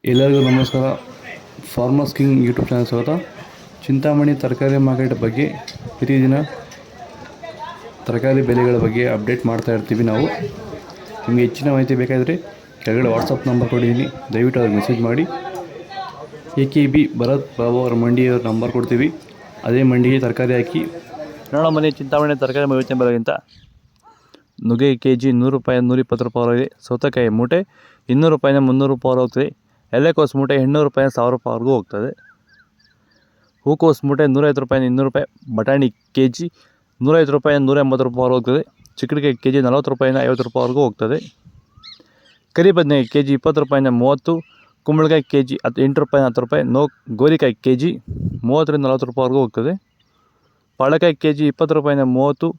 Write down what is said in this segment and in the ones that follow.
ಎಲ್ಲರಿಗೂ ನಮಸ್ಕಾರ. Farmers king YouTube channel ಸ್ವಾಗತ. ಚಿಂತಾಮಣಿ ತರಕಾರಿ ಮಾರ್ಕೆಟ್ ಬಗ್ಗೆ ಪ್ರತಿದಿನ ತರಕಾರಿ ಬೆಲೆಗಳ ಬಗ್ಗೆ ಅಪ್ಡೇಟ್ ಮಾಡ್ತಾ ಇರ್ತೀವಿ ನಾವು. ನಿಮಗೆ ಹೆಚ್ಚಿನ ಮಾಹಿತಿ ಬೇಕಾದರೆ ಕೆಳಗಡೆ ವಾಟ್ಸಪ್ ನಂಬರ್ ಕೊಟ್ಟಿದ್ದೀನಿ, ದಯವಿಟ್ಟು ಅವ್ರಿಗೆ ಮೆಸೇಜ್ ಮಾಡಿ. AKB ಭರತ್ ಬಾಬು ಅವರ ಮಂಡಿಯವರ ನಂಬರ್ ಕೊಡ್ತೀವಿ, ಅದೇ ಮಂಡಿಗೆ ತರಕಾರಿ ಹಾಕಿ ನೋಡೋ ಮನೆ. ಚಿಂತಾಮಣಿ ತರಕಾರಿ ಯೋಚನೆ ಬರೋಕ್ಕಿಂತ ನುಗ್ಗೆ KG 100 ರೂಪಾಯಿ 120 ರೂಪಾಯಿ ಹೊರಗಿದೆ. ಸೌತೆಕಾಯಿ ಮೂಟೆ 200 ರೂಪಾಯಿಂದ 300 ರೂಪಾಯಿ ಹೋಗ್ತದೆ. ಎಲೆಕೋಸು ಮೂಟೆ 800 ರೂಪಾಯಿಂದ 1000 ರೂಪಾಯಿವರೆಗೂ ಹೋಗ್ತದೆ. ಹೂಕೋಸು ಮೂಟೆ 150 ರೂಪಾಯಿಂದ 200 ರೂಪಾಯಿ. ಬಟಾಣಿ KG 150 ರೂಪಾಯಿಂದ 180 ರೂಪಾಯಿ ಹೋಗ್ತದೆ. ಚಿಕ್ಕಡಿಕಾಯಿ KG 40 ರೂಪಾಯಿಂದ 50 ರೂಪಾಯಿವರೆಗೂ ಹೋಗ್ತದೆ. ಕರಿ ಬದನೆಕಾಯಿ KG 20 ರೂಪಾಯಿಂದ 30. ಕುಂಬಳಕಾಯಿ KG 8 ರೂಪಾಯಿಂದ 10 ರೂಪಾಯಿ. ಗೋರಿಕಾಯಿ KG 30 ರಿಂದ 40 ರೂಪಾಯಿವರೆಗೂ ಹೋಗ್ತದೆ. ಬಾಳೆಕಾಯಿ KG 20 ರೂಪಾಯಿಂದ 30.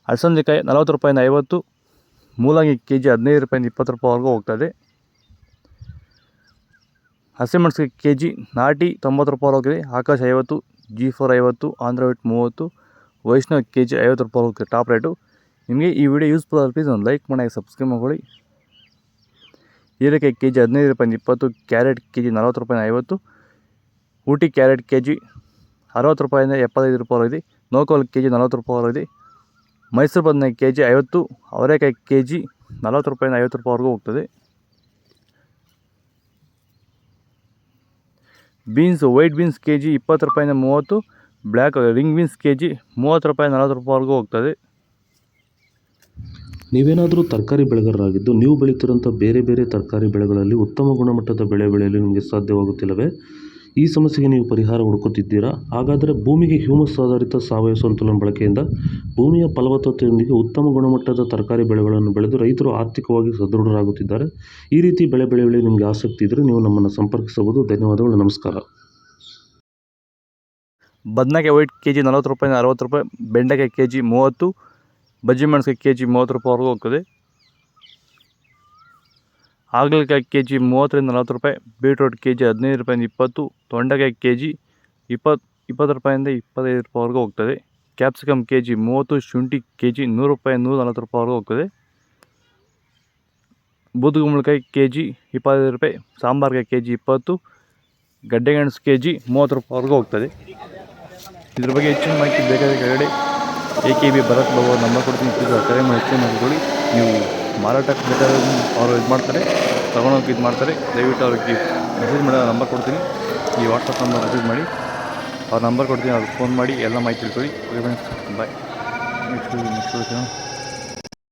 ಅಲಸಂದೆಕಾಯಿ 40 ರೂಪಾಯಿಂದ 50. ಮೂಲಂಗಿ KG 15 ರೂಪಾಯಿಂದ 20 ರೂಪಾಯಿವರೆಗೂ ಹೋಗ್ತದೆ. ಹಸಿಮೆಣಸಿಗೆ KG ನಾಟಿ 90 ರೂಪಾಯಿ ಹೋಗಿದೆ. Akash 50, G4 50, Andhra white 30, Vaishnav KG 50 ರೂಪಾಯಿ ಹೋಗ್ತದೆ ಟಾಪ್ ರೇಟು. ನಿಮಗೆ ಈ ವಿಡಿಯೋ ಯೂಸ್ಫುಲ್ ಆದ ಪ್ಲೀಸ್ ಒಂದು ಲೈಕ್ ಮಾಡಿ, ಸಬ್ಸ್ಕ್ರೈಬ್ ಮಾಡ್ಕೊಳ್ಳಿ. ಹೀರೆಕಾಯಿ KG 15 ರೂಪಾಯಿಂದ 20. ಕ್ಯಾರೆಟ್ KG 40 ರೂಪಾಯಿಂದ 50. ಊಟಿ ಕ್ಯಾರೆಟ್ KG 60 ರೂಪಾಯಿಂದ 75 ರೂಪಾಯಿ ಹೋಗಿದೆ. ನೋಕೋಲ್ KG 40 ರೂಪಾಯಿ ಹೋಗಿದೆ. ಮೈಸೂರು ಬದನೆಕಾಯಿ KG 50. ಅವರೆಕಾಯಿ KG 40 ರೂಪಾಯಿಂದ 50 ರೂಪಾಯಿವರೆಗೂ ಹೋಗ್ತದೆ. ಬೀನ್ಸ್ ವೈಟ್ ಬೀನ್ಸ್ KG 20 ರೂಪಾಯಿಂದ 30. ಬ್ಲ್ಯಾಕ್ ರಿಂಗ್ ಬೀನ್ಸ್ KG 30 ರೂಪಾಯಿಂದ 40 ರೂಪಾಯಿವರೆಗೂ ಹೋಗ್ತದೆ. ನೀವೇನಾದರೂ ತರಕಾರಿ ಬೆಳೆಗಾರರಾಗಿದ್ದು ನೀವು ಬೆಳೀತಿರೋಂಥ ಬೇರೆ ಬೇರೆ ತರಕಾರಿ ಬೆಳೆಗಳಲ್ಲಿ ಉತ್ತಮ ಗುಣಮಟ್ಟದ ಬೆಳೆ ಬೆಳೆಯಲು ನಿಮಗೆ ಸಾಧ್ಯವಾಗುತ್ತಿಲ್ಲವೇ? ಈ ಸಮಸ್ಯೆಗೆ ನೀವು ಪರಿಹಾರ ಹುಡುಕುತ್ತಿದ್ದೀರಾ? ಹಾಗಾದರೆ ಭೂಮಿಗೆ ಹ್ಯೂಮಸ್ ಆಧಾರಿತ ಸಾವಯವ ಸಂತುಲನ ಬಳಕೆಯಿಂದ ಭೂಮಿಯ ಫಲವತ್ತತೆಯೊಂದಿಗೆ ಉತ್ತಮ ಗುಣಮಟ್ಟದ ತರಕಾರಿ ಬೆಳೆಗಳನ್ನು ಬೆಳೆದು ರೈತರು ಆರ್ಥಿಕವಾಗಿ ಸದೃಢರಾಗುತ್ತಿದ್ದಾರೆ. ಈ ರೀತಿ ಬೆಳೆ ಬೆಳೆಯಲು ನಿಮಗೆ ಆಸಕ್ತಿ ಇದ್ದರೆ ನೀವು ನಮ್ಮನ್ನು ಸಂಪರ್ಕಿಸಬಹುದು. ಧನ್ಯವಾದಗಳು, ನಮಸ್ಕಾರ. ಬದನೆಕಾಯಿ ವೈಟ್ KG 40 ರೂಪಾಯಿಂದ 60 ರೂಪಾಯಿ. ಬೆಂಡೆಕಾಯಿ KG 30. ಬಜ್ಜಿ ಮೆಣಸಿಗೆ KG 30 ರೂಪಾಯಿವರೆಗೂ ಹೋಗ್ತದೆ. ಹಾಗಲಕಾಯಿ KG 30 ರಿಂದ 40 ರೂಪಾಯಿ. ಬೀಟ್ರೋಟ್ KG 15 ರೂಪಾಯಿಂದ 20. ತೊಂಡೆಕಾಯಿ KG 20 ರೂಪಾಯಿಂದ 25 ರೂಪಾಯಿವರೆಗೂ ಹೋಗ್ತದೆ. Capsicum KG 30. ಶುಂಠಿ KG 100 ರೂಪಾಯಿ 140 ರೂಪಾಯಿವರೆಗೂ ಹೋಗ್ತದೆ. ಬೂದುಗುಂಬಳಕಾಯಿ KG 25 ರೂಪಾಯಿ. ಸಾಂಬಾರ್ಕಾಯಿ KG 20. ಗಡ್ಡೆಗೆಣಸು KG 30 ರೂಪಾಯಿವರೆಗೂ ಹೋಗ್ತದೆ. ಇದ್ರ ಬಗ್ಗೆ ಹೆಚ್ಚಿನ ಮಾಹಿತಿ ಬೇಕಾದರೆ ಕೆಳಗಡೆ AKB ಭರತ್ ಬಾಬು ಅವ್ರ ನಂಬರ್ ಕೊಡ್ತೀನಿ, ಪ್ಲೀಸ್ ಕರೆ ಮಾಡಿ ಹೆಚ್ಚಿನ ಮಾಡಿಕೊಳ್ಳಿ. ನೀವು ಮಾರಾಟಕ್ಕೆ ಬೇಕಾದ್ರೆ ಅವರು ಇದು ಮಾಡ್ತಾರೆ, ತೊಗೊಂಡೋಗಿ ಇದು ಮಾಡ್ತಾರೆ. ದಯವಿಟ್ಟು ಅವ್ರಿಗೆ ಮೆಸೇಜ್ ಮಾಡಿ ನಂಬರ್ ಕೊಡ್ತೀನಿ, ಈ ವಾಟ್ಸಪ್ ನಂಬರ್ ಮೆಸೇಜ್ ಮಾಡಿ ಅವ್ರ ನಂಬರ್ ಕೊಡ್ತೀನಿ, ಅವ್ರಿಗೆ ಫೋನ್ ಮಾಡಿ ಎಲ್ಲ ಮಾಹಿತಿ ತಿಳ್ಕೊಳ್ಳಿ. ಬಾಯ್. ನೆಕ್ಸ್ಟ್